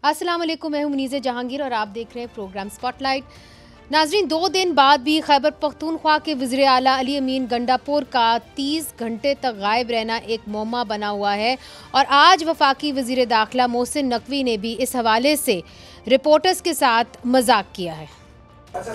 अस्सलाम वालेकुम, मैं हूं मुनीज़ जहांगीर और आप देख रहे हैं प्रोग्राम स्पॉटलाइट। नाजरीन, 2 दिन बाद भी खैबर पख्तूनख्वा के वज़ीर आला अली अमीन गंडापुर का 30 घंटे तक गायब रहना एक मौमा बना हुआ है और आज वफाकी वज़ीर दाखिला मोहसिन नकवी ने भी इस हवाले से रिपोर्टर्स के साथ मजाक किया है।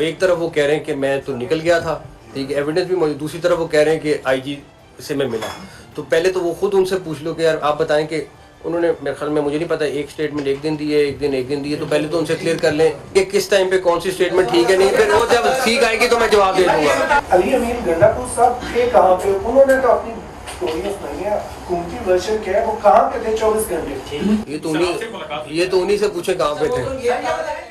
एक तरफ वो कह रहे हैं कि मैं तो निकल गया था, ठीक है, एविडेंस भी मौजूद, दूसरी तरफ वो कह रहे हैं कि आईजी से मैं मिला। तो पहले तो वो खुद उनसे पूछ लो कि यार आप बताएं कि उन्होंने, मेरे ख्याल में, मुझे नहीं पता, एक स्टेटमेंट एक दिन दी है, एक दिन दी है, तो पहले तो उनसे क्लियर कर लें कि किस टाइम पे कौन सी स्टेटमेंट ठीक है, नहीं फिर वो जब ठीक आएगी तो मैं जवाब दे दूंगा। अली अमीन गंडापुर साहब थे कहाँ पे? उन्होंने तो अपनी स्टोरी सुनाई है, हुकूमती वर्जन क्या है, वो कहाँ पे थे 24 घंटे? ये तो उन्हीं से पूछे कहाँ पे थे।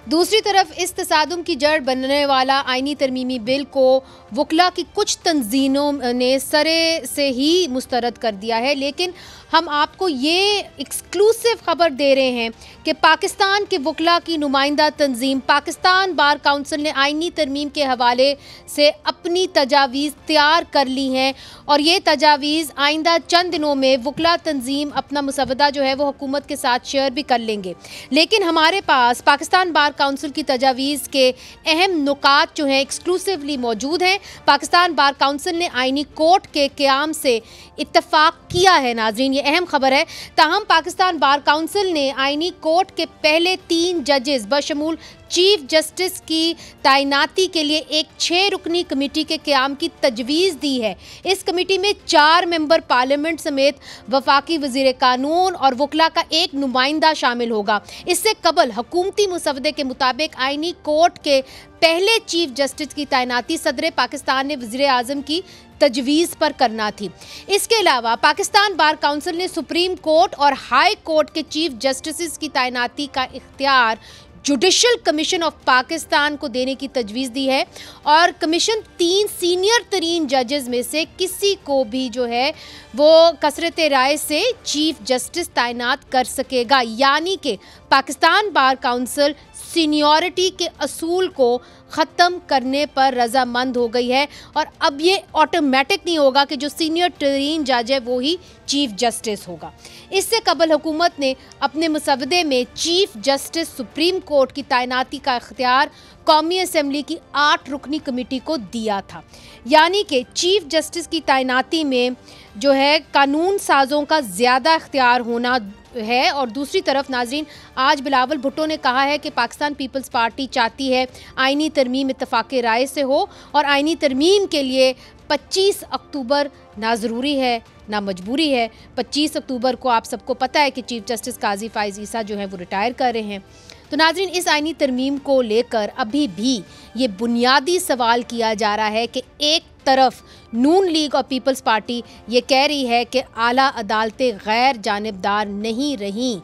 दूसरी तरफ इस तसादुम की जड़ बनने वाला आईनी तरमीमी बिल को वकला की कुछ तंजीमों ने सरे से ही मुस्तरद कर दिया है, लेकिन हम आपको ये एक्सक्लूसिव खबर दे रहे हैं कि पाकिस्तान के वकला की नुमाइंदा तंजीम पाकिस्तान बार काउंसिल ने आईनी तरमीम के हवाले से अपनी तजावीज़ तैयार कर ली हैं और ये तजावीज़ आइंदा चंद दिनों में वकला तंजीम अपना मुसवदा जो है वो हुकूमत के साथ शेयर भी कर लेंगे। लेकिन हमारे पास पाकिस्तान बार काउंसिल की तजावीज़ के अहम नुकात जो हैं एक्सक्लूसिवली मौजूद हैं। पाकिस्तान बार काउंसिल ने आईनी कोर्ट के क़याम से इत्तफाक किया है। नाज़रीन, ये अहम खबर है। ताहम पाकिस्तान बार काउंसिल ने आईनी कोर्ट के पहले 3 जजेस बशमूल चीफ जस्टिस की तैनाती के लिए एक 6 रुकनी कमेटी के क़याम की तजवीज़ दी है। इस कमेटी में 4 मेंबर पार्लियामेंट समेत वफाकी वज़ीर कानून और वकला का एक नुमाइंदा शामिल होगा। इससे कबल हुकूमती मुसवदे के मुताबिक आईनी कोर्ट के पहले चीफ जस्टिस की तैनाती सदर पाकिस्तान ने वज़ीर आज़म की तजवीज़ पर करना थी। इसके अलावा पाकिस्तान बार काउंसिल ने सुप्रीम कोर्ट और हाई कोर्ट के चीफ जस्टिस की तैनाती का इख्तियार जुडिशल कमीशन ऑफ पाकिस्तान को देने की तजवीज़ दी है और कमीशन 3 सीनियर तरीन जजेस में से किसी को भी जो है वो कसरत राय से चीफ जस्टिस तैनात कर सकेगा। यानी कि पाकिस्तान बार काउंसिल सीनियरिटी के असूल को ख़त्म करने पर रजामंद हो गई है और अब ये ऑटोमेटिक नहीं होगा कि जो सीनियर तरीन जज है वो ही चीफ जस्टिस होगा। इससे कबल हुकूमत ने अपने मुसवदे में चीफ जस्टिस सुप्रीम कोर्ट की तैनाती का इख्तियार कौमी असम्बली की 8 रुकनी कमेटी को दिया था। यानी कि चीफ जस्टिस की तैनाती में जो है कानून साजों का ज़्यादा इख्तियार होना है। और दूसरी तरफ नाजरीन, आज बिलावल भुट्टो ने कहा है कि पाकिस्तान पीपल्स पार्टी चाहती है आईनी तरमीम इत्तफाक़ राय से हो और आईनी तरमीम के लिए 25 अक्टूबर ना ज़रूरी है ना मजबूरी है। 25 अक्टूबर को आप सबको पता है कि चीफ जस्टिस काजी फ़ाइज़ ईसा जो है वो रिटायर कर रहे हैं। तो नाज़रीन, इस आईनी तरमीम को लेकर अभी भी ये बुनियादी सवाल किया जा रहा है कि एक तरफ नून लीग और पीपल्स पार्टी ये कह रही है कि आला अदालतें गैर जानिबदार नहीं रहीं,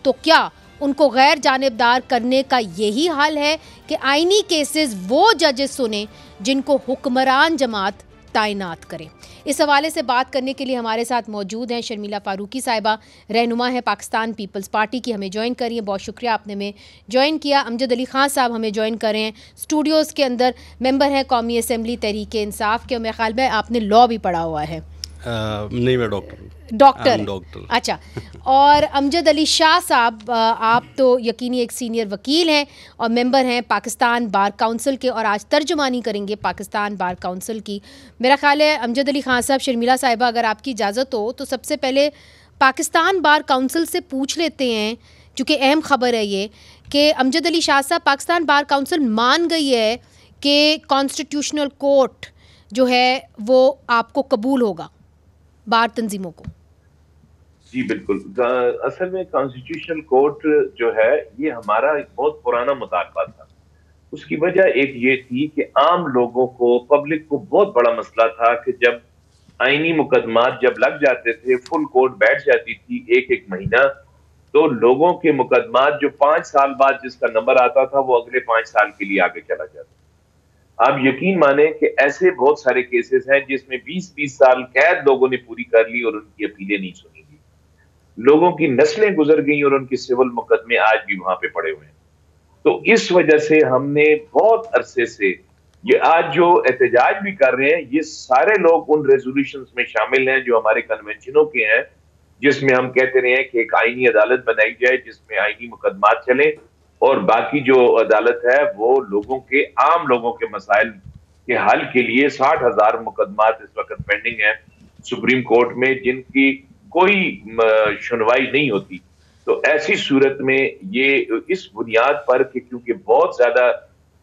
तो क्या उनको गैर जानिबदार करने का यही हाल है कि आईनी केसेस वो जजेस सुने जिनको हुक्मरान जमात तैनात करें? इस हवाले से बात करने के लिए हमारे साथ मौजूद हैं शर्मिला फारूकी साहिबा, रहनुमा है पाकिस्तान पीपल्स पार्टी की, हमें ज्वाइन करिए। बहुत शुक्रिया आपने हमें ज्वाइन किया। अमजद अली ख़ान साहब हमें ज्वाइन कर रहे हैं स्टूडियोज़ के अंदर, मेंबर हैं कौमी असम्बली तहरीक इंसाफ के, और मेरे ख्याल में आपने लॉ भी पढ़ा हुआ है। नहीं, मैं डॉक्टर। अच्छा। और अमजद अली शाह साहब, आप तो यकीनी एक सीनियर वकील हैं और मेंबर हैं पाकिस्तान बार काउंसिल के और आज तर्जुमानी करेंगे पाकिस्तान बार काउंसिल की। मेरा ख्याल है अमजद अली ख़ान साहब, शर्मिला साहिबा, अगर आपकी इजाज़त हो तो सबसे पहले पाकिस्तान बार काउंसिल से पूछ लेते हैं, चूँकि अहम ख़बर है ये, कि अमजद अली शाह साहब, पाकिस्तान बार काउंसिल मान गई है कि कॉन्स्टिट्यूशनल कोर्ट जो है वो आपको कबूल होगा बार तंजीमों को? जी बिल्कुल। असल में कॉन्स्टिट्यूशनल कोर्ट जो है ये हमारा एक बहुत पुराना मुतालबा था। उसकी वजह एक ये थी कि आम लोगों को, पब्लिक को बहुत बड़ा मसला था कि जब आईनी मुकदमात जब लग जाते थे, फुल कोर्ट बैठ जाती थी एक महीना, तो लोगों के मुकदमात जो 5 साल बाद जिसका नंबर आता था वो अगले 5 साल के लिए आगे चला जाता। आप यकीन माने कि ऐसे बहुत सारे केसेस हैं जिसमें 20-20 साल कैद लोगों ने पूरी कर ली और उनकी अपीलें नहीं सुनी गई। लोगों की नस्लें गुजर गई और उनके सिविल मुकदमे आज भी वहां पे पड़े हुए हैं। तो इस वजह से हमने बहुत अरसे से ये आज जो एहतजाज भी कर रहे हैं, ये सारे लोग उन रेजोल्यूशंस में शामिल हैं जो हमारे कन्वेंशनों के हैं, जिसमें हम कहते रहे हैं कि एक आईनी अदालत बनाई जाए जिसमें आईनी मुकदमात चले और बाकी जो अदालत है वो लोगों के, आम लोगों के मसाइल के हल के लिए 60,000 मुकदमात इस वक्त पेंडिंग है सुप्रीम कोर्ट में जिनकी कोई सुनवाई नहीं होती। तो ऐसी सूरत में ये इस बुनियाद पर कि क्योंकि बहुत ज्यादा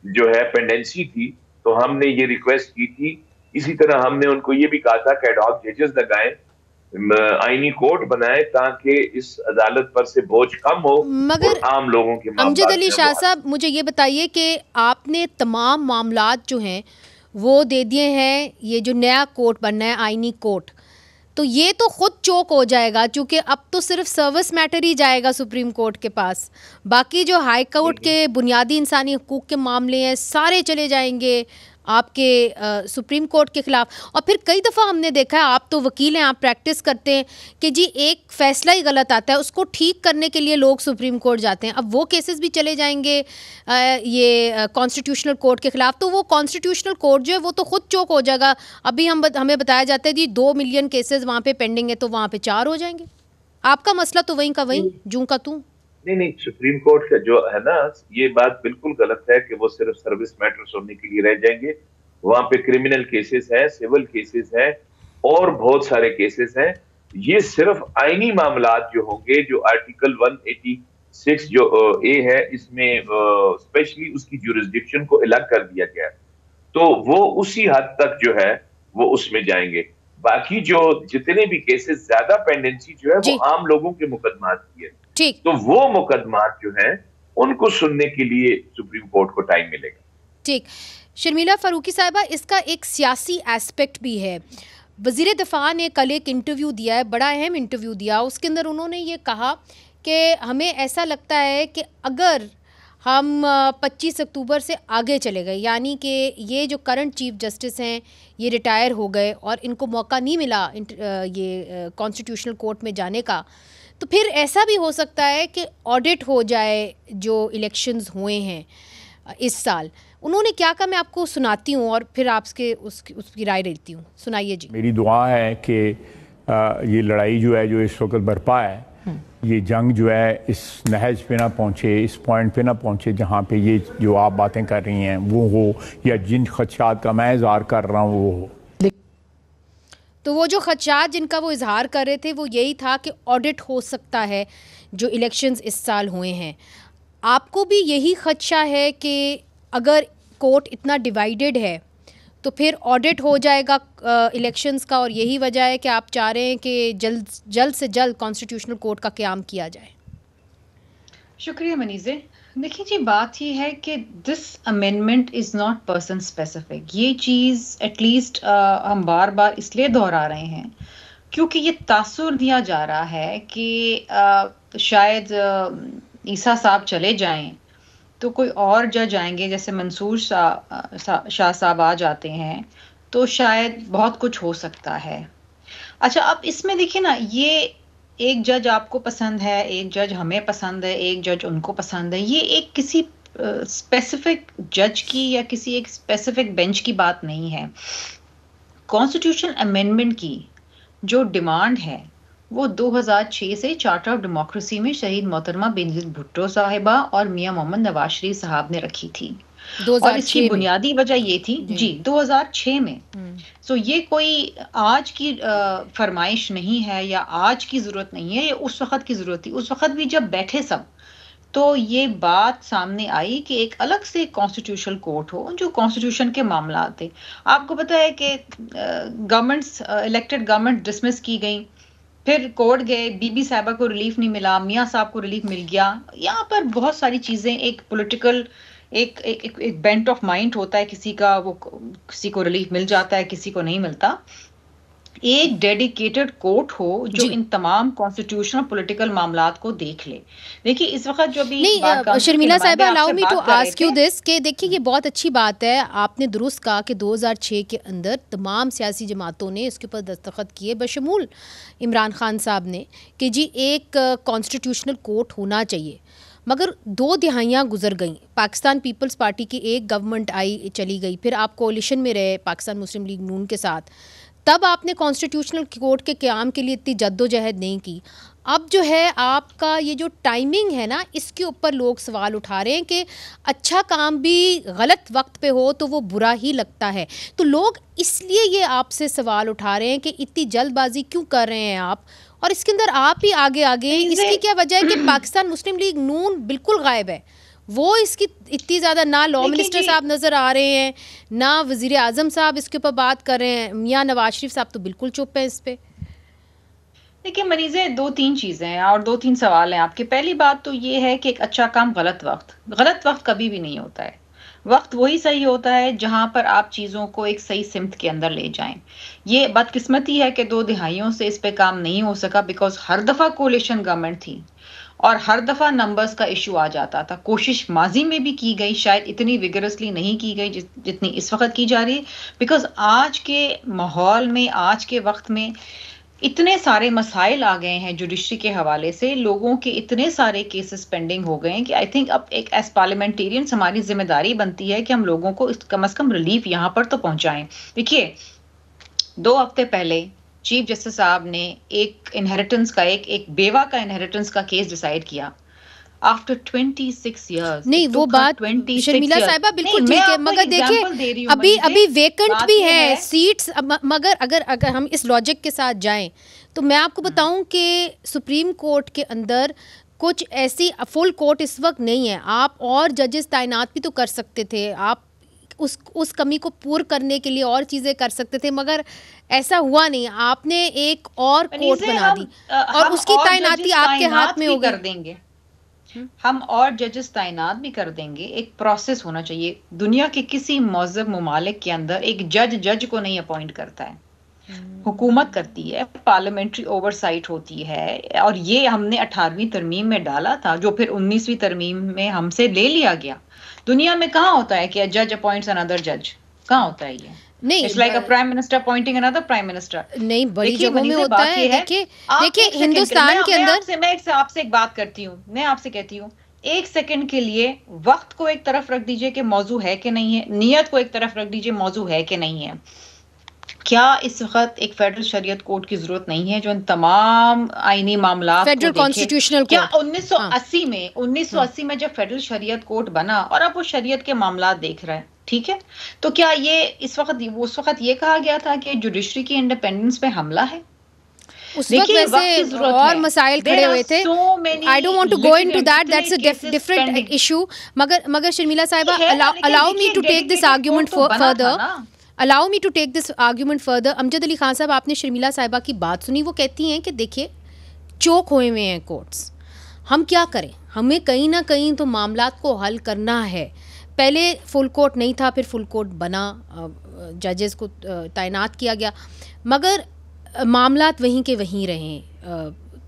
जो है पेंडेंसी थी तो हमने ये रिक्वेस्ट की थी। इसी तरह हमने उनको ये भी कहा था कि एड हॉक जजेस लगाएं, आईनी कोर्ट बनाए ताकि इस अदालत पर से बोझ कम हो मगर और आम लोगों के अमजद अली शाह साहब, मुझे ये बताइए कि आपने तमाम मामलात जो हैं वो दे दिए हैं, ये जो नया कोर्ट बनना है आईनी कोर्ट, तो ये तो खुद चोक हो जाएगा क्योंकि अब तो सिर्फ सर्विस मैटर ही जाएगा सुप्रीम कोर्ट के पास। बाकी जो हाई कोर्ट के बुनियादी इंसानी हकूक़ के मामले हैं सारे चले जाएंगे आपके सुप्रीम कोर्ट के ख़िलाफ़। और फिर कई दफ़ा हमने देखा है, आप तो वकील हैं, आप प्रैक्टिस करते हैं कि जी एक फ़ैसला ही गलत आता है उसको ठीक करने के लिए लोग सुप्रीम कोर्ट जाते हैं। अब वो केसेस भी चले जाएंगे ये कॉन्स्टिट्यूशनल कोर्ट के ख़िलाफ़, तो वो कॉन्स्टिट्यूशनल कोर्ट जो है वो तो ख़ुद चौक हो जाएगा। अभी हमें बताया जाता है जी 2 मिलियन केसेस वहाँ पर पेंडिंग है, तो वहाँ पर 4 हो जाएंगे। आपका मसला तो वहीं का वहीं, जूं का तू। नहीं, सुप्रीम कोर्ट का जो है ना, ये बात बिल्कुल गलत है कि वो सिर्फ सर्विस मैटर्स होने के लिए रह जाएंगे। वहां पे क्रिमिनल केसेस हैं, सिविल केसेस हैं और बहुत सारे केसेस हैं। ये सिर्फ आईनी मामलात जो होंगे, जो आर्टिकल 186 जो ए है इसमें स्पेशली उसकी ज्यूरिसडिक्शन को अलग कर दिया गया, तो वो उसी हद तक जो है वो उसमें जाएंगे। बाकी जो जितने भी केसेस ज्यादा पेंडेंसी जो है वो आम लोगों के मुकदमात की है, ठीक, तो वो मुकदमात जो हैं उनको सुनने के लिए सुप्रीम कोर्ट को टाइम मिलेगा। ठीक। शर्मिला फारूकी साहिबा, इसका एक सियासी एस्पेक्ट भी है। वज़ीर दिफा ने कल एक इंटरव्यू दिया है, बड़ा अहम इंटरव्यू दिया, उसके अंदर उन्होंने ये कहा कि हमें ऐसा लगता है कि अगर हम 25 अक्टूबर से आगे चले गए, यानी कि ये जो करंट चीफ जस्टिस हैं ये रिटायर हो गए और इनको मौका नहीं मिला ये कॉन्स्टिट्यूशनल कोर्ट में जाने का, तो फिर ऐसा भी हो सकता है कि ऑडिट हो जाए जो इलेक्शंस हुए हैं इस साल। उन्होंने क्या कहा, मैं आपको सुनाती हूँ और फिर आपके उसकी राय लेती हूँ। सुनाइए जी। मेरी दुआ है कि ये लड़ाई जो है जो इस वक्त बरपा है, ये जंग जो है इस नहज पे ना पहुँचे, इस पॉइंट पे ना पहुँचे जहाँ पे ये जो आप बातें कर रही हैं वो हो, या जिन खदशात का मैं इज़हार कर रहा हूँ वो हो। तो वो जो खदशात जिनका वो इजहार कर रहे थे वो यही था कि ऑडिट हो सकता है जो इलेक्शंस इस साल हुए हैं। आपको भी यही खदशा है कि अगर कोर्ट इतना डिवाइडेड है तो फिर ऑडिट हो जाएगा इलेक्शंस का, और यही वजह है कि आप चाह रहे हैं कि जल्द से जल्द कॉन्स्टिट्यूशनल कोर्ट का क़याम किया जाए? शुक्रिया मनीज़े। देखिए जी, बात ये है कि this amendment is not person specific. ये चीज़ एटलीस्ट हम बार बार इसलिए दोहरा रहे हैं क्योंकि ये तासुर दिया जा रहा है कि शायद ईसा साहब चले जाएं तो कोई और जज आएंगे, जैसे मंसूर शाह साहब आ जाते हैं तो शायद बहुत कुछ हो सकता है। अच्छा, अब इसमें देखिए ना, ये एक जज आपको पसंद है, एक जज हमें पसंद है, एक जज उनको पसंद है, ये एक किसी स्पेसिफिक जज की या किसी एक स्पेसिफिक बेंच की बात नहीं है। कॉन्स्टिट्यूशन अमेंडमेंट की जो डिमांड है वो 2006 से चार्टर ऑफ डेमोक्रेसी में शहीद मोहतरमा बेनज़ीर भुट्टो साहिबा और मियां मोहम्मद नवाज शरीफ साहब ने रखी थी। और इसकी बुनियादी वजह ये थी जी 2006 में। सो ये कोई आज की फरमाइश नहीं है या आज की ज़रूरत नहीं है, ये उस वक़्त की ज़रूरत थी। उस वक़्त भी जब बैठे सब तो ये बात सामने आई कि एक अलग से कॉन्स्टिट्यूशनल कोर्ट हो जो कॉन्स्टिट्यूशन के मामला थे। आपको पता है कि गवर्नमेंट्स, इलेक्टेड गवर्नमेंट डिसमिस की गई, फिर कोर्ट गए, बीबी साहिबा को रिलीफ नहीं मिला, मियाँ साहब को रिलीफ मिल गया। यहाँ पर बहुत सारी चीज़ें, एक पॉलिटिकल एक बेंट ऑफ माइंड होता है किसी का, वो किसी को रिलीफ मिल जाता है, किसी को नहीं मिलता। एक डेडिकेटेड कोर्ट हो जो इन तमाम कॉन्स्टिट्यूशनल पॉलिटिकल मामलात को देख ले। देखिए इस वक्त जो भी नहीं, शर्मिला साहिबा, allow me to ask you this कि देखिए ये बहुत अच्छी बात है, आपने दुरुस्त कहा कि 2006 के अंदर तमाम सियासी जमातों ने इसके ऊपर दस्तखत किए, बशमूल इमरान खान साहब ने, कि जी एक कॉन्स्टिट्यूशनल कोर्ट होना चाहिए। मगर 2 दिहाइयाँ गुजर गईं, पाकिस्तान पीपल्स पार्टी की एक गवर्नमेंट आई चली गई, फिर आप कोalition में रहे पाकिस्तान मुस्लिम लीग नून के साथ, तब आपने कॉन्स्टिट्यूशनल कोर्ट के क़याम के लिए इतनी जद्दोजहद नहीं की। अब जो है आपका ये जो टाइमिंग है ना, इसके ऊपर लोग सवाल उठा रहे हैं कि अच्छा काम भी गलत वक्त पे हो तो वो बुरा ही लगता है। तो लोग इसलिए ये आपसे सवाल उठा रहे हैं कि इतनी जल्दबाजी क्यों कर रहे हैं आप, और इसके अंदर आप ही आगे आगे हैं। इसकी क्या वजह है कि पाकिस्तान मुस्लिम लीग नून बिल्कुल गायब है, वो इसकी इतनी ज़्यादा ना लॉ मिनिस्टर साहब नज़र आ रहे हैं, ना वज़ीर आज़म साहब इसके ऊपर बात कर रहे हैं, मियाँ नवाज शरीफ साहब तो बिल्कुल चुप हैं इस पर। देखिए मनीज़े, 2-3 चीज़ें हैं और 2-3 सवाल हैं आपके। पहली बात तो ये है कि एक अच्छा काम गलत वक्त कभी भी नहीं होता है। वक्त वही सही होता है जहां पर आप चीज़ों को एक सही सिमत के अंदर ले जाएं। ये बदकिस्मती है कि 2 दिहाइयों से इस पे काम नहीं हो सका, बिकॉज हर दफ़ा कोalition गवर्नमेंट थी और हर दफ़ा नंबर्स का इशू आ जाता था। कोशिश माजी में भी की गई, शायद इतनी विगरसली नहीं की गई जितनी इस वक्त की जा रही है, बिकॉज आज के माहौल में, आज के वक्त में इतने सारे मसाइल आ गए हैं जुडिशरी के हवाले से, लोगों के इतने सारे केसेस पेंडिंग हो गए हैं कि आई थिंक अब एक एज पार्लियामेंटेरियंस हमारी जिम्मेदारी बनती है कि हम लोगों को कम से कम रिलीफ यहाँ पर तो पहुंचाएं। देखिए 2 हफ्ते पहले चीफ जस्टिस साहब ने एक इनहेरिटेंस का, एक बेवा का इनहेरिटेंस का केस डिसाइड किया आफ्टर 26 years। नहीं वो बात शर्मिला साहिबा बिल्कुल ठीक है, मगर देखिए अभी वेकेंट भी है सीट्स। मगर अगर हम इस लॉजिक के साथ जाएं तो मैं आपको बताऊं कि सुप्रीम कोर्ट के अंदर कुछ ऐसी फुल कोर्ट इस वक्त नहीं है। आप और जजेस तैनात भी तो कर सकते थे, आप उस कमी को पूर्ण करने के लिए और चीज़ें कर सकते थे, मगर ऐसा हुआ नहीं। आपने एक और कोर्ट बना दी और उसकी तैनाती आपके हाथ में हो कर देंगे। हम और जजेस तैनात भी कर देंगे। एक प्रोसेस होना चाहिए। दुनिया के किसी मौजूद ममालिक के अंदर एक जज को नहीं अपॉइंट करता है, हुकूमत करती है, पार्लियामेंट्री ओवरसाइट होती है। और ये हमने 18वीं तरमीम में डाला था, जो फिर 19वीं तरमीम में हमसे ले लिया गया। दुनिया में कहाँ होता है कि जज अपॉइंट्स अनदर जज? कहाँ होता है ये? नहीं, it's like a prime minister appointing another prime minister. नहीं, बड़ी जगहों में होता है। देखिए हिंदुस्तान के अंदर मैं आपसे एक बात करती हूँ, मैं आपसे कहती हूँ 1 सेकंड के लिए वक्त को एक तरफ रख दीजिए कि मौजू है कि नहीं है, नियत को एक तरफ रख दीजिए मौजू है कि नहीं है। क्या इस वक्त एक फेडरल शरीयत कोर्ट की जरूरत नहीं है जो इन तमाम आईनी मामला फेडरल कॉन्स्टिट्यूशनल क्या 1980 में जब फेडरल शरीयत कोर्ट बना और अब वो शरीयत के मामला देख रहा है, ठीक है, तो क्या ये उस वक्त ये कहा गया था कि जुडिशरी की इंडिपेंडेंस पे हमला है? उस वक्त वैसे और मसाइल खड़े हुए थे। I don't want to go into that, that's a different issue. मगर शर्मिला साहिबा, allow me to take this argument further. Allow me to take this argument further. Amjad Ali Khan साहब, आपने शर्मिला साहिबा की बात सुनी। वो कहती हैं कि देखिए चौक हुए हुए हैं कोर्ट्स, हम क्या करें, हमें कहीं ना कहीं तो मामलात को हल करना है। पहले फुल कोर्ट नहीं था, फिर फुल कोर्ट बना, जजेस को तैनात किया गया, मगर मामलात वहीं के वहीं रहे।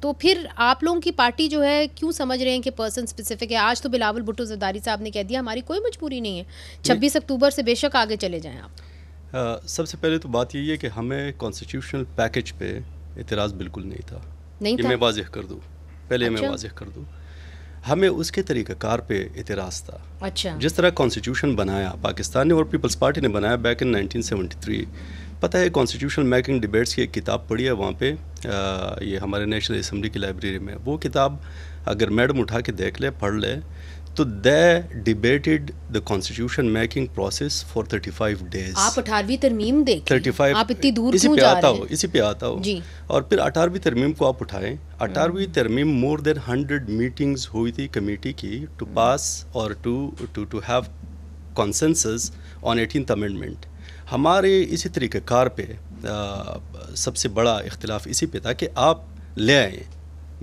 तो फिर आप लोगों की पार्टी जो है क्यों समझ रहे हैं कि पर्सन स्पेसिफिक है? आज तो बिलावल भुट्टो ज़रदारी साहब ने कह दिया हमारी कोई मजबूरी नहीं है, 26 अक्टूबर से बेशक आगे चले जाएं आप। सबसे पहले तो बात यही है कि हमें कॉन्स्टिट्यूशनल पैकेज पे इतराज़ बिल्कुल नहीं था। मैं वाज़ेह कर दूँ, पहले मैं वाज़ेह कर दूँ, हमें उसके तरीक़ाकार पे इतराज़ था। अच्छा, जिस तरह कॉन्स्टिट्यूशन बनाया पाकिस्तान ने और पीपल्स पार्टी ने बनाया बैक इन 1973, पता है कॉन्स्टिट्यूशनल मेकिंग डिबेट्स की एक किताब पढ़ी है वहाँ पे, ये हमारे नेशनल असम्बली की लाइब्रेरी में। वो किताब अगर मैडम उठा के देख ले, पढ़ ले, तो they debated the constitution making process for 35 days। आप 18वीं तरमीम देख 35, आप इतनी दूर इसी क्यों पे जा आता रहे हो, इसी पे आता हो जी। और फिर 18वीं तरमीम को आप उठाएं। 18वीं तरमीम मोर देन 100 मीटिंग्स हुई थी कमेटी की टू पास और to have consensus on 18th amendment. हमारे इसी तरीक़ेकार पे सबसे बड़ा इख्तिलाफ इसी पे था कि आप ले आए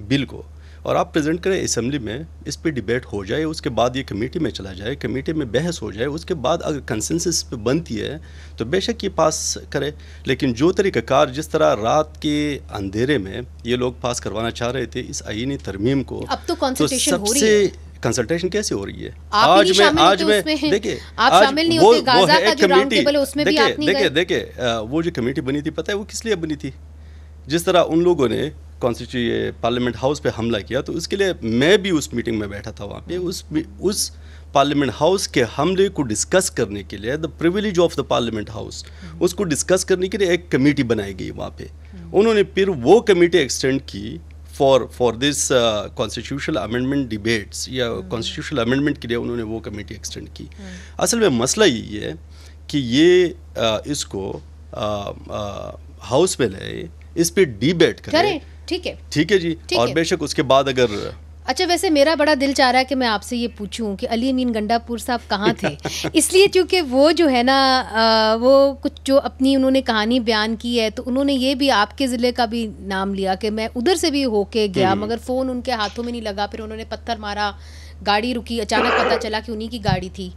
बिल को और आप प्रेजेंट करें असम्बली में, इस पे डिबेट हो जाए, उसके बाद ये कमेटी में चला जाए, कमेटी में बहस हो जाए, उसके बाद अगर कंसेंसस पे बनती है तो बेशक ये पास करे। लेकिन जो तरीक़ाकार जिस तरह रात के अंधेरे में ये लोग पास करवाना चाह रहे थे इस आईनी तरमीम को, अब तो कंसल्टेशन हो रही है। कंसल्टेशन कैसे हो रही है? आज में देखिए, आप शामिल नहीं होते, गाज़ा का जो राउंड टेबल है उसमें भी आप नहीं गए। देखिए वो जो कमेटी बनी थी, पता है वो किस लिए बनी थी? जिस तरह उन लोगों ने पार्लियामेंट हाउस पे हमला किया, तो उसके लिए मैं भी उस मीटिंग में बैठा था वहाँ पे। उस पार्लियामेंट हाउस के हमले को डिस्कस करने के लिए, the privilege of the parliament house, उसको डिस्कस करने के लिए एक कमेटी बनाई गई वहाँ पे। उन्होंने फिर वो कमेटी एक्सटेंड की for this constitutional amendment debates, या कॉन्स्टिट्यूशनल अमेंडमेंट के लिए उन्होंने वो कमेटी एक्सटेंड की। असल में मसला यही है कि ये इसको हाउस में लाए, इस पे डिबेट करें, ठीक है जी, और बेशक उसके बाद अगर अच्छा, वैसे मेरा बड़ा दिल चाह रहा है कि मैं आपसे ये पूछूं कि अली अमीन गंडापुर साहब कहाँ थे। इसलिए क्योंकि वो जो है ना वो कुछ जो अपनी उन्होंने कहानी बयान की है, तो उन्होंने ये भी आपके ज़िले का भी नाम लिया कि मैं उधर से भी होके गया, मगर फ़ोन उनके हाथों में नहीं लगा, फिर उन्होंने पत्थर मारा, गाड़ी रुकी, अचानक पता चला कि उन्हीं की गाड़ी थी।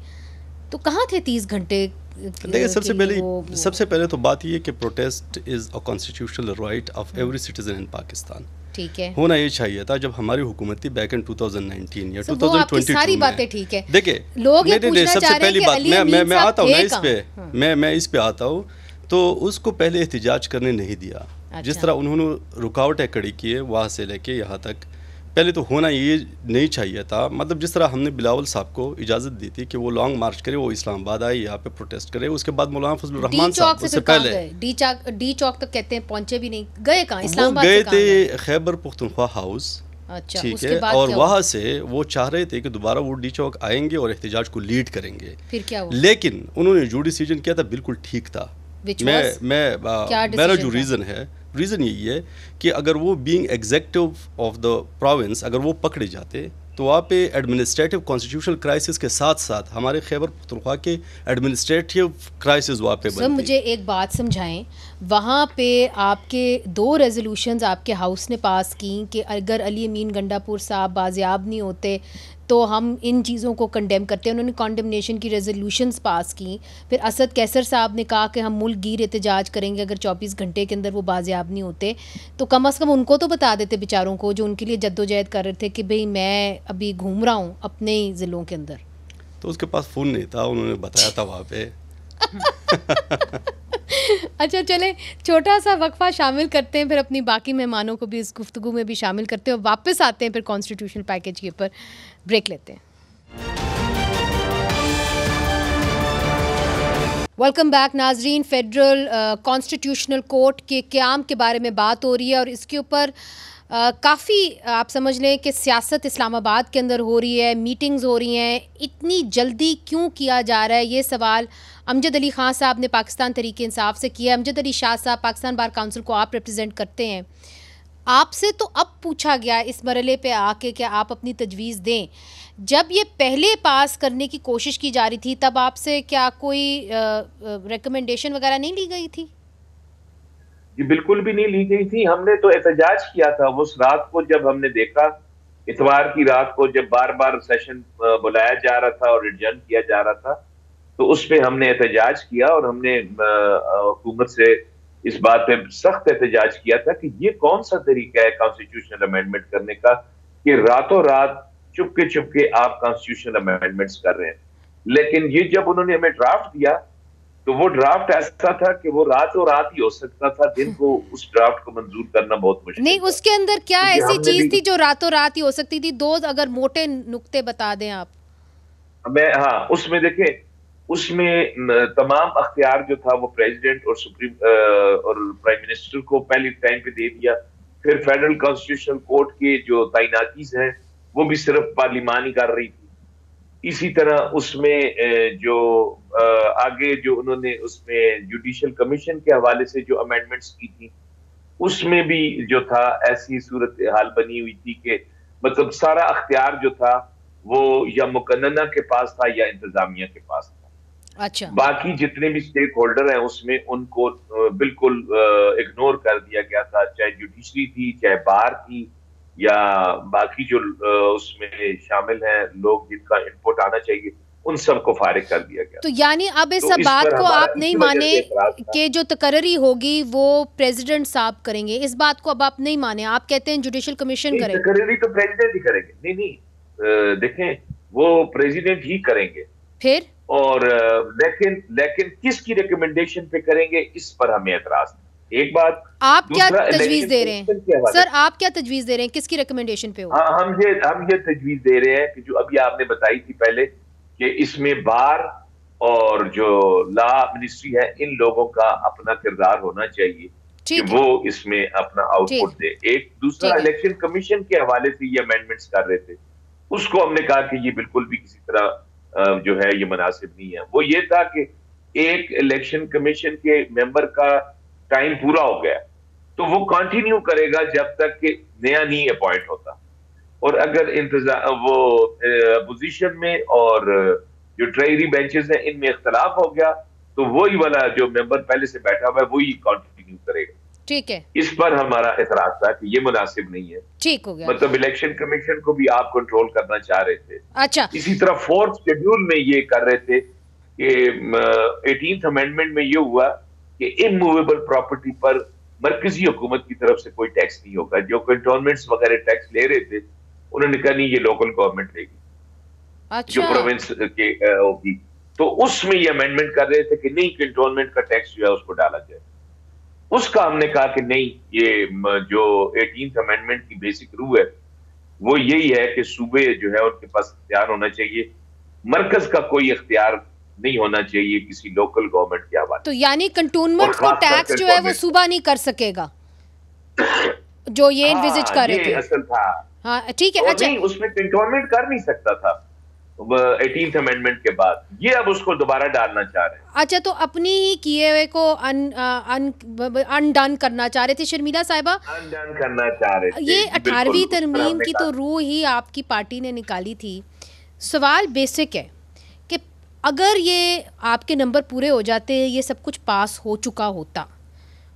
तो कहाँ थे 30 घंटे? देखिए, सबसे पहले तो बात ये कि protest is a constitutional right of every citizen इन पाकिस्तान। ठीक है, होना ये चाहिए था। जब हमारी हुकूमत थी बैक इन 2019 या 2022 सारी बातें ठीक है। देखिए, लोग सबसे पहली बात मैं आता हूँ ना इस पे, मैं इस पे आता हूँ, तो उसको पहले एहतिजाज करने नहीं दिया। जिस तरह उन्होंने रुकावटें खड़ी की है वहाँ से लेके यहाँ तक, पहले तो होना ये नहीं चाहिए था। मतलब जिस तरह हमने बिलावल साहब को इजाज़त दी थी कि वो लॉन्ग मार्च करे, वो इस्लामाबाद आए, यहाँ पे प्रोटेस्ट करे, उसके बाद मौलाना फजलुर रहमान साहब उससे पहले डी चौक तक कहते हैं पहुंचे भी नहीं, गए कहाँ? इस्लामाबाद गए थे खैबर पुख्तनख्वा हाउस। अच्छा, ठीक है, और वहाँ से वो चाह रहे थे कि दोबारा वो डी चौक आएंगे और एहतिजाज को लीड करेंगे। फिर क्या हुआ? लेकिन उन्होंने जो डिसीजन किया था बिल्कुल ठीक था। मेरा जो रीज़न यही है कि अगर वो being executive of the province अगर वो पकड़े जाते तो वहाँ पे एडमिनिस्ट्रेटिव कॉन्स्टिट्यूशनल क्राइसिस के साथ साथ हमारे खैबर पख्तूनख्वा के एडमिनिस्ट्रेटिव क्राइसिस वहाँ पे बनते। मुझे एक बात समझाएं, वहाँ पे आपके 2 रेजोल्यूशंस आपके हाउस ने पास की कि अगर अली अमीन गंडापुर साहब बाजियाब नहीं होते तो हम इन चीज़ों को कंडेम करते हैं। उन्होंने कॉन्डेमनेशन की रेजोल्यूशंस पास की। फिर असद कैसर साहब ने कहा कि हम मुल्क गिर एहतजाज करेंगे अगर 24 घंटे के अंदर वो बाजियाब नहीं होते। तो कम से कम उनको तो बता देते बेचारों को, जो उनके लिए जद्दोजहद कर रहे थे कि भाई मैं अभी घूम रहा हूँ अपने ही ज़िलों के अंदर। तो उसके पास फ़ोन नहीं था, उन्होंने बताया था वहाँ पे। अच्छा, चलें छोटा सा वक्फा शामिल करते हैं, फिर अपनी बाकी मेहमानों को भी इस गुफ्तगू में भी शामिल करते हैं और वापस आते हैं फिर कॉन्स्टिट्यूशनल पैकेज के ऊपर। ब्रेक लेते हैं। वेलकम बैक नाजरीन। फेडरल कॉन्स्टिट्यूशनल कोर्ट के क़याम के बारे में बात हो रही है और इसके ऊपर काफ़ी आप समझ लें कि सियासत इस्लामाबाद के अंदर हो रही है, मीटिंग्स हो रही हैं। इतनी जल्दी क्यों किया जा रहा है, ये सवाल अमजद अली ख़ान साहब ने पाकिस्तान तहरीक इंसाफ से किया। अमजद अली शाह साहब, पाकिस्तान बार काउंसिल को आप रिप्रेजेंट करते हैं, आपसे तो अब पूछा गया इस मरहले पे आके कि आप अपनी तजवीज़ दें। जब ये पहले पास करने की कोशिश की जा रही थी तब आपसे क्या कोई रिकमेंडेशन वगैरह नहीं ली गई थी? जी बिल्कुल भी नहीं ली गई थी। हमने तो एहतजाज किया था उस रात को, जब हमने देखा इतवार की रात को जब बार बार सेशन बुलाया जा रहा था और एडजर्न किया जा रहा था, तो उस पर हमने एहतजाज किया और हमने हुकूमत से इस बात पे सख्त एहतजाज किया था कि ये कौन सा तरीका है कॉन्स्टिट्यूशनल अमेंडमेंट करने का कि रातों रात चुपके आप कॉन्स्टिट्यूशनल अमेंडमेंट्स कर रहे हैं। लेकिन ये जब उन्होंने हमें ड्राफ्ट दिया तो वो ड्राफ्ट ऐसा था कि वो रातों रात ही हो सकता था, दिन को उस ड्राफ्ट को मंजूर करना बहुत मुश्किल नहीं। उसके अंदर क्या ऐसी चीज थी जो रातों रात ही हो सकती थी? 2 अगर मोटे नुक्ते बता दें आप। हाँ, उसमें देखें, उसमें तमाम अख्तियार जो था वो प्रेसिडेंट और सुप्रीम और प्राइम मिनिस्टर को पहले टाइम पे दे दिया। फिर फेडरल कॉन्स्टिट्यूशनल कोर्ट के जो तैनातीज हैं वो भी सिर्फ पार्लियामान ही कर रही थी। इसी तरह उसमें जो आगे जो उन्होंने उसमें जुडिशल कमीशन के हवाले से जो अमेंडमेंट्स की थी उसमें भी जो था ऐसी सूरत हाल बनी हुई थी कि मतलब सारा अख्तियार जो था वो या मुकन्नना के पास था या इंतजामिया के पास था। अच्छा, बाकी जितने भी स्टेक होल्डर हैं उसमें उनको बिल्कुल इग्नोर कर दिया गया था, चाहे जुडिशरी थी, चाहे बार थी, या बाकी जो उसमें शामिल हैं लोग जिनका इनपुट आना चाहिए उन सबको फारिग कर दिया गया। तो यानी अब इस सब बात को आप नहीं माने कि जो तकर्री होगी वो प्रेसिडेंट साहब करेंगे, इस बात को अब आप नहीं माने? आप कहते हैं जुडिशल कमीशन करेंगे? तकर्री तो प्रेसिडेंट ही करेंगे। नहीं, देखें वो प्रेसिडेंट ही करेंगे। फिर और लेकिन किसकी रिकमेंडेशन पे करेंगे इस पर हमें एतराज है। एक बात। आप क्या दूसरा, तजवीज दे रहे इलेक्शन हैं के हवाले सर, आप क्या तजवीज दे रहे हैं, किसकी रिकमेंडेशन पे हो? हाँ, हम ये तजवीज दे रहे हैं कि जो अभी आपने बताई थी पहले कि इसमें बार और जो लॉ मिनिस्ट्री है, इन लोगों का अपना किरदार होना चाहिए कि वो इसमें अपना आउटपुट दे। एक दूसरा, इलेक्शन कमीशन के हवाले से ये अमेंडमेंट्स कर रहे थे, उसको हमने कहा कि ये बिल्कुल भी किसी तरह जो है ये मुनासिब नहीं है। वो ये था कि एक इलेक्शन कमीशन के मेंबर का टाइम पूरा हो गया तो वो कंटिन्यू करेगा जब तक कि नया नहीं अपॉइंट होता, और अगर वो अपोजिशन में और जो ट्रेजरी बेंचेस हैं इनमें इख्तलाफ हो गया तो वही वाला जो मेंबर पहले से बैठा हुआ है वही कंटिन्यू करेगा। ठीक है, इस पर हमारा एतराज था कि ये मुनासिब नहीं है। ठीक हो गया। मतलब इलेक्शन कमीशन को भी आप कंट्रोल करना चाह रहे थे। अच्छा, इसी तरह 4th शेड्यूल में ये कर रहे थे कि 18th अमेंडमेंट में ये हुआ कि इमूवेबल प्रॉपर्टी पर मरकजी हुकूमत की तरफ से कोई टैक्स नहीं होगा। जो कंटोनमेंट्स वगैरह टैक्स ले रहे थे उन्होंने कहा नहीं, ये लोकल गवर्नमेंट लेगी। अच्छा। जो प्रोविंस के होगी, तो उसमें ये अमेंडमेंट कर रहे थे कि नहीं, कंटोनमेंट का टैक्स जो है उसको डाला जाए। उसका हमने कहा कि नहीं, ये जो 18th अमेंडमेंट की बेसिक रूल है वो यही है कि सूबे जो है उनके पास इख्तियार होना चाहिए, मरकज का कोई इख्तियार नहीं होना चाहिए किसी लोकल गवर्नमेंट के हवाले। तो यानी कंटोनमेंट को टैक्स जो है वो सूबा नहीं कर सकेगा, जो ये इन्विजिट कर रहे थे। असल था। हाँ, ठीक है। अच्छा, नहीं, उसमें कंटोनमेंट कर नहीं सकता था 18th अमेंडमेंट के बाद, ये अब उसको दोबारा डालना चाह रहे हैं। अच्छा, तो अपनी ही किए हुए को अनडन करना चाह रहे थे शर्मिला साहिबा, अनडन करना चाह रहे थे। ये 18वीं तरमीम की तो रूह ही आपकी पार्टी ने निकाली थी। सवाल बेसिक है कि अगर ये आपके नंबर पूरे हो जाते, ये सब कुछ पास हो चुका होता,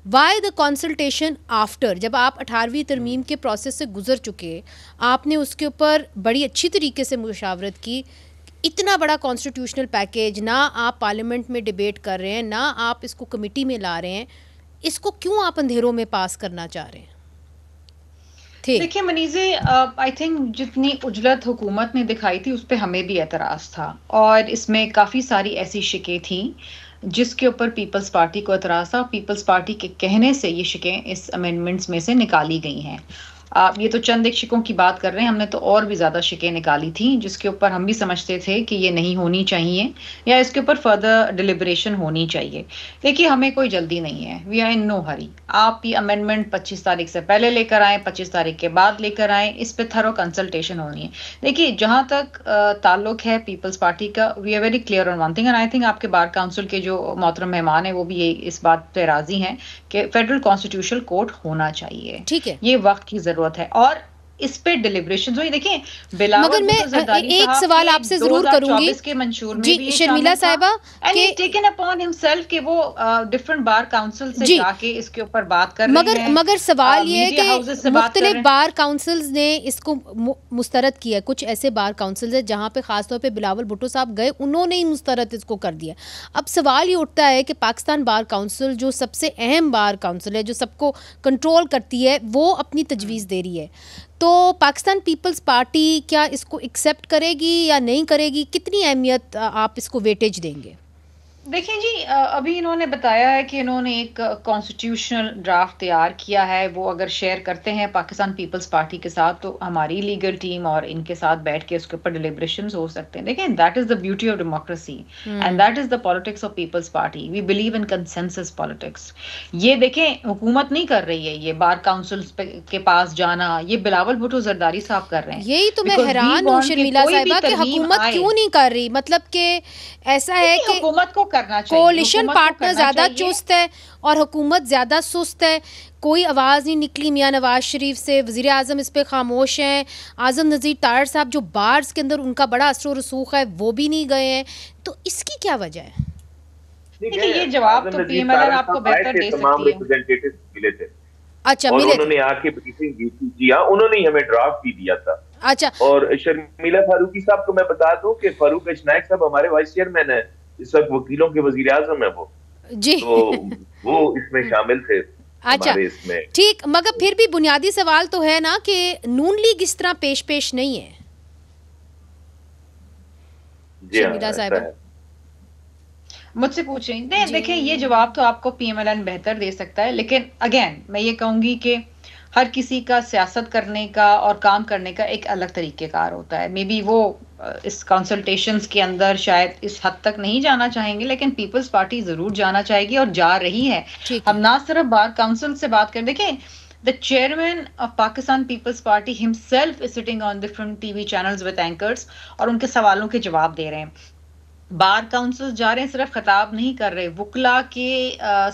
वाई द कंसल्टेशन आफ्टर? जब आप 18वीं तरमीम के प्रोसेस से गुजर चुके, आपने उसके ऊपर बड़ी अच्छी तरीके से मुशावरत की, इतना बड़ा कॉन्स्टिट्यूशनल पैकेज, ना आप पार्लियामेंट में डिबेट कर रहे हैं, ना आप इसको कमेटी में ला रहे हैं, इसको क्यों आप अंधेरों में पास करना चाह रहे हैं? देखिए मनीज़े, आई थिंक जितनी उजलत हुकूमत ने दिखाई थी उस पर हमें भी एतराज़ था, और इसमें काफ़ी सारी ऐसी शिकें थी जिसके ऊपर पीपल्स पार्टी को एतराज़ था। पीपल्स पार्टी के कहने से ये शिकें इस अमेंडमेंट्स में से निकाली गई हैं। ये तो चंद एक शिकों की बात कर रहे हैं, हमने तो और भी ज़्यादा शिकें निकाली थी जिसके ऊपर हम भी समझते थे कि ये नहीं होनी चाहिए या इसके ऊपर फर्दर डिलिब्रेशन होनी चाहिए। देखिए, हमें कोई जल्दी नहीं है, we are in no hurry. आप ये अमेंडमेंट 25 तारीख से पहले लेकर आएँ, 25 तारीख के बाद लेकर आएँ, इस पर थरो कंसल्टेशन होनी है। देखिए, जहाँ तक ताल्लुक है पीपल्स पार्टी का, we are very clear on one thing, and I think आपके बार काउंसिल के जो मोहतरम मेहमान है वो भी इस बात पर राजी हैं कि फेडरल कॉन्स्टिट्यूशनल कोर्ट होना चाहिए। ठीक है, ये वक्त की जरूरत है और इस पे डिलिब्रेशन हुई। देखिए, मगर मैं एक सवाल आपसे जरूर करूंगी के मंशूर में जी भी शर्मिला साहिबा के टेकन अपॉन हिमसेल्फ कि वो डिफरेंट बार काउंसिल से जाके इसके ऊपर बात कर रहे हैं। मगर सवाल ये है कि मुख्तलिफ बार काउंसिल्स ने इसको मुस्तरद किया। कुछ ऐसे बार काउंसिल्स है जहाँ पे खासतौर पे बिलावल भुट्टो साहब गए, उन्होंने ही मुस्तरद इसको कर दिया। अब सवाल ये उठता है कि पाकिस्तान बार काउंसिल जो सबसे अहम बार काउंसिल है, जो सबको कंट्रोल करती है, वो अपनी तजवीज़ दे रही है, तो पाकिस्तान पीपल्स पार्टी क्या इसको एक्सेप्ट करेगी या नहीं करेगी? कितनी अहमियत आप इसको वेटेज देंगे? देखिए जी, अभी इन्होंने बताया है कि इन्होंने एक कॉन्स्टिट्यूशनल ड्राफ्ट तैयार किया है। वो अगर शेयर करते हैं पाकिस्तान पीपल्स पार्टी के साथ तो हमारी लीगल टीम और इनके साथ बैठ के उसके ऊपर डिलिब्रेशंस हो सकते हैं। देखें, that is the beauty of democracy and that is the politics of Peoples Party. We believe in consensus politics. ये देखें, हुकूमत नहीं कर रही है, ये बार काउंसिल के पास जाना ये बिलावल भुट्टो जरदारी साहब कर रहे हैं। यही तो मैं हैरान हूँ शर्मिला साहिबा कि हुकूमत क्यों नहीं कर रही। मतलब कि ऐसा है कि हुकूमत को करना चाहिए, कोलिशन पार्टनर ज्यादा चुस्त है और हुकूमत ज्यादा सुस्त है। कोई आवाज़ नहीं निकली मियाँ नवाज शरीफ से, वज़ीर आज़म इस पे खामोश हैं, आज़म नज़ीर तारड़ साहब जो बार्स के अंदर उनका बड़ा असर और रसूख है वो भी नहीं गए हैं। तो इसकी क्या वजह है? देखिए, ये जवाब तो पीएमएलआर आपको बेहतर दे सकती है। अच्छा, और उन्होंने आके ब्रीफिंग दी थी। जी हाँ, उन्होंने हमें ड्राफ्ट भी दिया था। अच्छा, और शर्मिला फारूकी साहब को मैं बता दूं कि फारूक अशनाक साहब हमारे वाइस चेयरमैन है, इस वक्त वकीलों के वजीर आजम है वो जी, तो वो इसमें शामिल थे। अच्छा, ठीक, मगर फिर भी बुनियादी सवाल तो है ना कि नून लीग इस तरह पेश नहीं है। शर्मिला साहिबा, मुझसे पूछें नहीं, देखें ये जवाब तो आपको पीएमएलएन बेहतर दे सकता है, लेकिन अगेन मैं ये कहूंगी कि हर किसी का सियासत करने का और काम करने का एक अलग तरीकेकार होता है। मे बी वो इस कंसल्टेशंस के अंदर शायद इस हद तक नहीं जाना चाहेंगे, लेकिन पीपल्स पार्टी जरूर जाना चाहेगी और जा रही है। हम ना सिर्फ बार काउंसिल से बात करें, देखें the chairman of Pakistan People's Party himself is sitting on different TV channels with anchors और उनके सवालों के जवाब दे रहे हैं। बार काउंसिल जा रहे हैं, सिर्फ खिताब नहीं कर रहे, वुकला के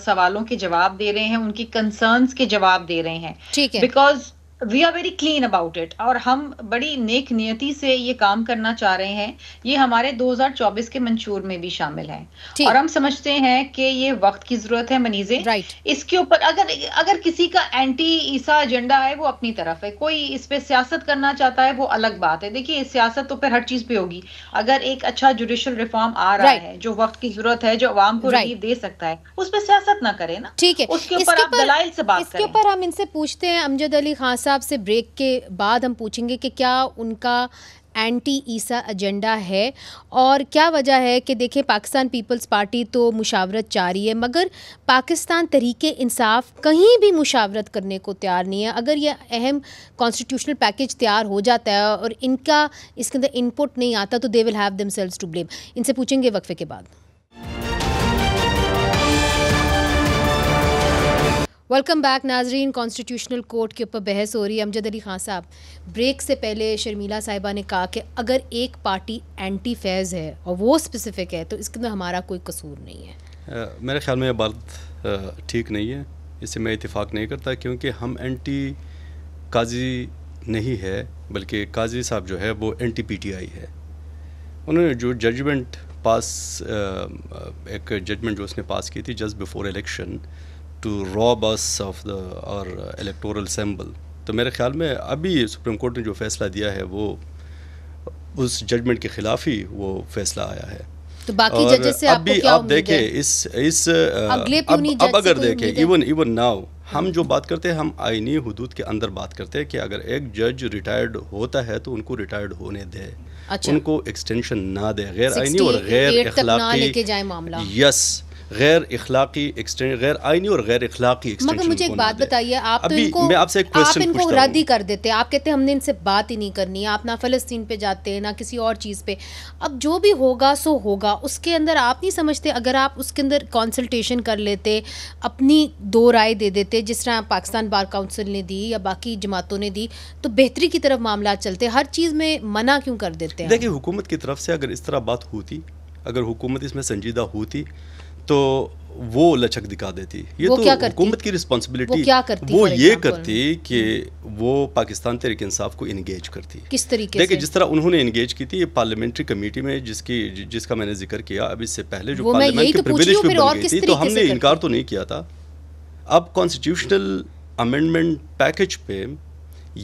सवालों के जवाब दे रहे हैं, उनकी कंसर्न्स के जवाब दे रहे हैं। ठीक है, because we are very clean about it और हम बड़ी नेक नियति से ये काम करना चाह रहे हैं। ये हमारे 2024 के मंशूर में भी शामिल है और हम समझते हैं कि ये वक्त की जरूरत है मनीजे। इसके ऊपर अगर किसी का एंटी ईसा एजेंडा है वो अपनी तरफ है, कोई इस पे सियासत करना चाहता है वो अलग बात है। देखिए सियासत तो फिर हर चीज पे होगी। अगर एक अच्छा जुडिशल रिफॉर्म आ रहा है जो वक्त की जरूरत है, जो अवाम को रिलीफ दे सकता है, उस पर सियासत ना करे ना। ठीक है, उसके ऊपर आप दलाइल से बात करें। इसके ऊपर हम इनसे पूछते हैं, अमजद अली खान साहब से ब्रेक के बाद हम पूछेंगे कि क्या उनका एंटी ईसा एजेंडा है और क्या वजह है कि देखें पाकिस्तान पीपल्स पार्टी तो मुशावरत चाह रही है मगर पाकिस्तान तरीके इंसाफ कहीं भी मुशावरत करने को तैयार नहीं है। अगर ये अहम कॉन्स्टिट्यूशनल पैकेज तैयार हो जाता है और इनका इसके अंदर इनपुट नहीं आता तो they will have themselves to blame. इनसे पूछेंगे वक्फे के बाद। वेलकम बैक नाजरीन। कॉन्स्टिट्यूशनल कोर्ट के ऊपर बहस हो रही है। अमजद अली खान साहब, ब्रेक से पहले शर्मिला साहिबा ने कहा कि अगर एक पार्टी एंटी फैज़ है और वो स्पेसिफिक है तो इसके अंदर हमारा कोई कसूर नहीं है। मेरे ख्याल में ये बात ठीक नहीं है, इससे मैं इत्तेफाक नहीं करता क्योंकि हम एंटी काजी नहीं है बल्कि काजी साहब जो है वो एंटी पीटीआई है। उन्होंने जो जजमेंट एक जजमेंट जो उसने पास की थी just before election to rob us of the और इलेक्टोरल सिंबल, तो मेरे ख्याल में अभी सुप्रीम कोर्ट ने जो फैसला दिया है वो उस जजमेंट के खिलाफ ही वो फैसला आया है। तो बाकी जजेस से आपको क्या आप देखें इस अब अगर देखें इवन नाउ हम जो बात करते हैं हम आईनी हुदूद के अंदर बात करते हैं कि अगर एक जज रिटायर्ड होता है तो उनको रिटायर्ड होने दे, उनको एक्सटेंशन ना दे। गैर आईनी और गैर इखलाकी गैर इखलाकी एक्सटेंशन, गैर आईनी और गैर इखलाकी एक्सटेंशन। मगर मुझे एक बात बताइए, आप तो इनको मैं आपसे एक क्वेश्चन पूछता हूं, रद्द ही कर देते हैं। आप कहते हैं हमने इनसे बात ही नहीं करनी, आप ना फ़लस्तीन पे जाते हैं ना किसी और चीज़ पे। अब जो भी होगा सो होगा, उसके अंदर आप नहीं समझते अगर आप उसके अंदर कंसल्टेशन कर लेते, अपनी दो राय दे देते जिस तरह पाकिस्तान बार काउंसिल ने दी या बाकी जमातों ने दी, तो बेहतरी की तरफ मामला चलते। हर चीज़ में मना क्यों कर देते हैं? देखिए हुकूमत की तरफ से अगर इस तरह बात होती, अगर हुकूमत इसमें संजीदा होती तो वो लचक दिखा देती। ये तो हुकूमत की रिस्पॉन्सिबिलिटी वो ये करती कि वो पाकिस्तान तहरीक इंसाफ को इंगेज करती। किस तरीके देखिए जिस तरह उन्होंने इंगेज की थी पार्लियामेंट्री कमेटी में जिसका मैंने जिक्र किया, अब इससे पहले जो पार्लियामेंट के प्रिविलेज पे बन गई थी तो हमने इनकार तो नहीं किया था। अब कॉन्स्टिट्यूशनल अमेंडमेंट पैकेज पे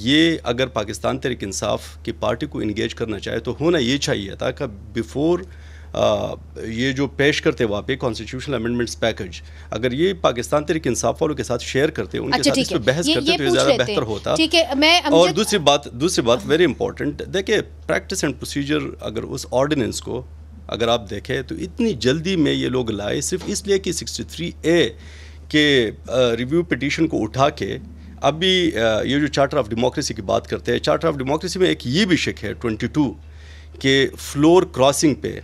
ये अगर पाकिस्तान तहरीक इंसाफ की पार्टी को इंगेज करना चाहे तो होना ये चाहिए था कि बिफोर ये जो पेश करते वहाँ पे कॉन्स्टिट्यूशनल अमेंडमेंट्स पैकेज अगर ये पाकिस्तान तहरीक इंसाफ वालों के साथ शेयर करते, उनके साथ इस पे बहस करते तो ये ज़्यादा बेहतर होता। और दूसरी बात वेरी इंपॉर्टेंट, देखिए प्रैक्टिस एंड प्रोसीजर अगर उस ऑर्डिनेंस को अगर आप देखें तो इतनी जल्दी में ये लोग लाए सिर्फ इसलिए कि 63A के रिव्यू पिटीशन को उठा के अभी ये जो चार्टर ऑफ डेमोक्रेसी की बात करते हैं, चार्टर ऑफ डेमोक्रेसी में एक ये भी शिक है 22 के फ्लोर क्रॉसिंग पे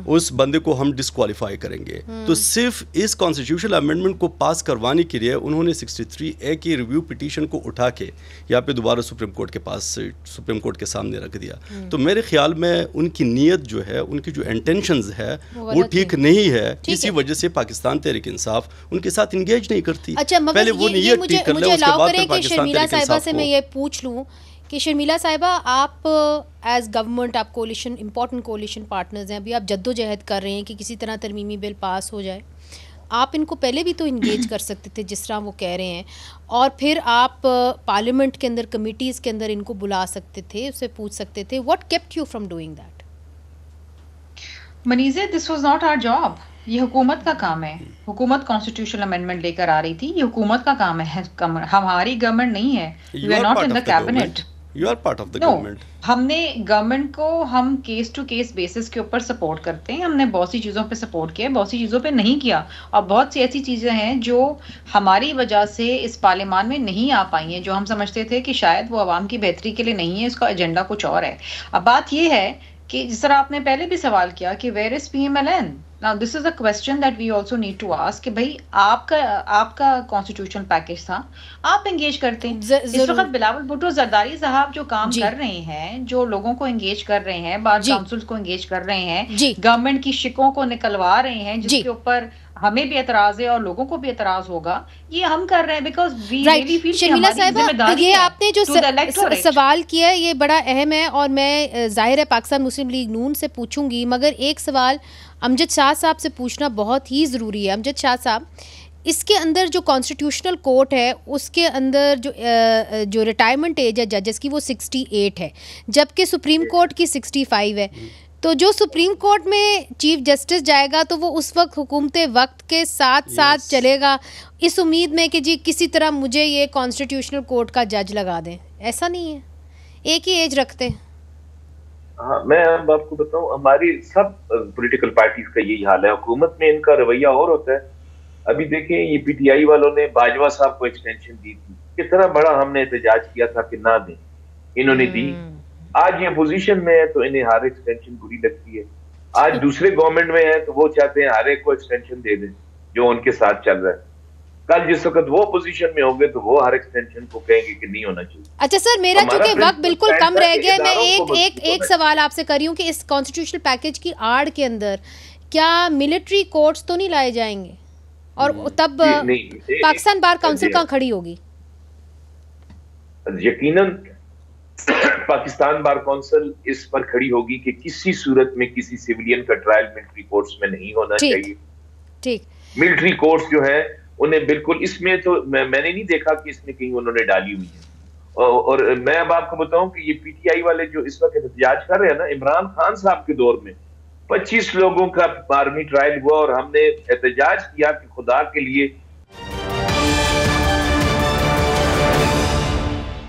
उस बंदे को हम डिस्क्वालीफाई करेंगे। तो सिर्फ इस कॉन्स्टिट्यूशनल अमेंडमेंट को पास करवाने के लिए उन्होंने 63A की रिव्यू पिटीशन को उठा के यहाँ पे दोबारा सुप्रीम कोर्ट के सामने रख दिया। तो मेरे ख्याल में उनकी नीयत जो है, उनकी जो इंटेंशंस है वो ठीक नहीं है। इसी वजह से पाकिस्तान तहरीक इंसाफ उनके साथ इंगेज नहीं करती। अच्छा, पहले वो नीयत ठीक कर ले, उसके बाद फिर पाकिस्तान तहरीक इंसाफ से मैं ये पूछ लूं कि शर्मिला साहिबा, आप एज गवर्नमेंट, आप कोलिशन इंपॉर्टेंट कोलिशन पार्टनर्स हैं, अभी आप जद्दोजहद कर रहे हैं कि किसी तरह तरमीमी बिल पास हो जाए। आप इनको पहले भी तो इंगेज कर सकते थे जिस तरह वो कह रहे हैं, और फिर आप पार्लियामेंट के अंदर कमिटीज़ के अंदर इनको बुला सकते थे, उससे पूछ सकते थे। What kept you from doing that? मनीज़े, this was not our job. ये हुकूमत का काम है। हुकूमत कॉन्स्टिट्यूशनल अमेंडमेंट लेकर आ रही थी, ये हुकूमत का काम है, हमारी गवर्नमेंट नहीं है। We are not in the cabinet. You are part of the No, government. हमने गवर्नमेंट को हम केस टू केस बेसिस के ऊपर सपोर्ट करते हैं। हमने बहुत सी चीज़ों पे सपोर्ट किया, बहुत सी चीज़ों पे नहीं किया, और बहुत सी ऐसी चीज़ें हैं जो हमारी वजह से इस पार्लियामान में नहीं आ पाई हैं, जो हम समझते थे कि शायद वो आवाम की बेहतरी के लिए नहीं है, इसका एजेंडा कुछ और है। अब बात ये है कि जिस तरह आपने पहले भी सवाल किया कि where is PMLN, now this is a question that we also need to ask कि भाई आपका कॉन्स्टिट्यूशनल पैकेज था, आप एंगेज करते हैं। इस वक्त बिलावल भुट्टो जरदारी साहब जो काम कर रहे हैं, जो लोगों को एंगेज कर रहे हैं, बार काउंसिल को एंगेज कर रहे हैं, गवर्नमेंट की शिकों को निकलवा रहे हैं, जिसके ऊपर हमें भी एतराज है और लोगों को भी एतराज होगा, ये हम कर रहे हैं बिकॉज वी रियली फील कि हमारी जिम्मेदारी है। ये आपने जो सवाल किया है ये बड़ा अहम है, और मैं जाहिर है पाकिस्तान मुस्लिम लीग नून से पूछूंगी, मगर एक सवाल अमजद शाह साहब से पूछना बहुत ही ज़रूरी है। अमजद शाह साहब, इसके अंदर जो कॉन्स्टिट्यूशनल कोर्ट है उसके अंदर जो रिटायरमेंट एज है जजेस की वो 68 है, जबकि सुप्रीम कोर्ट की 65 है। तो जो सुप्रीम कोर्ट में चीफ जस्टिस जाएगा तो वो उस वक्त हुकूमत वक्त के साथ साथ चलेगा, इस उम्मीद में कि जी किसी तरह मुझे ये कॉन्स्टिट्यूशनल कोर्ट का जज लगा दें। ऐसा नहीं है, एक ही एज रखते हैं। हाँ, मैं अब आपको बताऊं, हमारी सब पॉलिटिकल पार्टीज का यही हाल है। हुकूमत में इनका रवैया और होता है। अभी देखें, ये PTI वालों ने बाजवा साहब को एक्सटेंशन दी थी, कितना बड़ा हमने एहतजाज किया था कि ना दें, इन्होंने दी। आज ये पोजीशन में है तो इन्हें हर एक्सटेंशन बुरी लगती है। आज दूसरे गवर्नमेंट में है तो वो चाहते हैं हर एक को एक्सटेंशन दे दें जो उनके साथ चल रहा है। कल जिस वक्त वो पोजीशन में होंगे तो वो हर एक्सटेंशन को कहेंगे कि नहीं होना चाहिए। अच्छा सर, मेरा चूंकि वक्त बिल्कुल कम रह गया, मैं एक सवाल आपसे कर रही हूँ कि इस कॉन्स्टिट्यूशनल पैकेज की आड़ के अंदर क्या मिलिट्री कोर्ट्स तो नहीं लाए जाएंगे, और तब पाकिस्तान बार काउंसिल कहाँ खड़ी होगी? यकीनन पाकिस्तान बार काउंसिल इस पर खड़ी होगी कि किसी सूरत में किसी सिविलियन का ट्रायल मिलिट्री कोर्ट्स में नहीं होना चाहिए। ठीक, मिलिट्री कोर्ट्स जो है उन्हें बिल्कुल, इसमें तो मैंने नहीं देखा कि इसमें कहीं उन्होंने डाली हुई है। और मैं अब आपको बताऊं कि ये PTI वाले जो इस वक्त एहतजाज कर रहे हैं ना, इमरान खान साहब के दौर में 25 लोगों का आर्मी ट्रायल हुआ और हमने एहतजाज किया कि खुदा के लिए